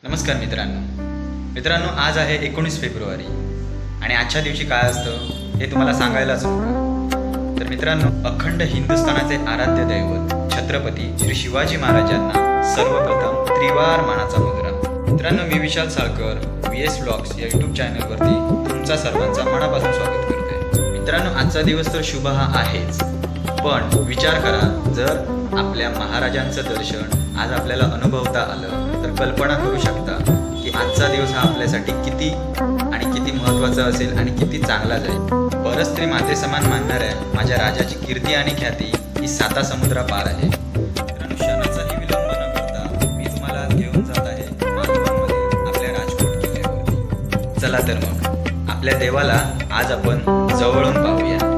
नमस्कार मित्रांनो, आज आहे 19 फेब्रुवारी आणि आजच्या दिवशी काय असतं हे तुम्हाला सांगायलाच नको। तर मित्रांनो, अखंड हिंदुस्थानाचे आराध्य दैवत छत्रपती श्री शिवाजी महाराजांना सर्वप्रथम त्रिवार मानाचा मुजरा। मित्रांनो, मी विशाल साळकर VS व्लॉग्स या यूट्यूब चॅनलवरती तुमचा सर्वांचा मनापासून स्वागत करते। मित्रांनो, आजचा दिवस तर शुभ हा आहेच, पण विचार करा, जर आपल्या महाराजांचं दर्शन आज आपल्याला अनुभवता आलं तर कल्पना करू शकता की आजचा दिवस हा आपल्यासाठी किती महत्त्वाचा असेल आणि किती चांगला जाईल। परस्त्री माते समान मानणाऱ्या माझ्या राजाची कीर्ती आणि ख्याती ही 7 समुद्रापार आहे। मित्रांनो, क्षणाचाही विलंब न करता मी तुम्हाला आज घेऊन जात आहे मालवणमध्ये आपल्या राजकोट किल्ल्यावरती। चला तर मग आपल्या देवाला आज आपण जवळून पाहूया।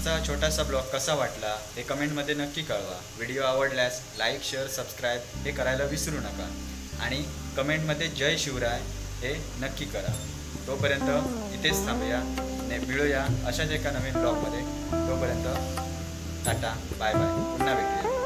आजचा छोटासा ब्लॉग कसा वाटला हे कमेंटमध्ये नक्की कळवा. व्हिडिओ आवडल्यास लाईक, शेअर, सबस्क्राईब हे करायला विसरू नका आणि कमेंटमध्ये जय शिवराय हे नक्की करा. तोपर्यंत इथेच थांबूया आणि मिळूया अशाच एका नवीन ब्लॉगमध्ये. तोपर्यंत टाटा, बाय बाय, पुन्हा भेटूया.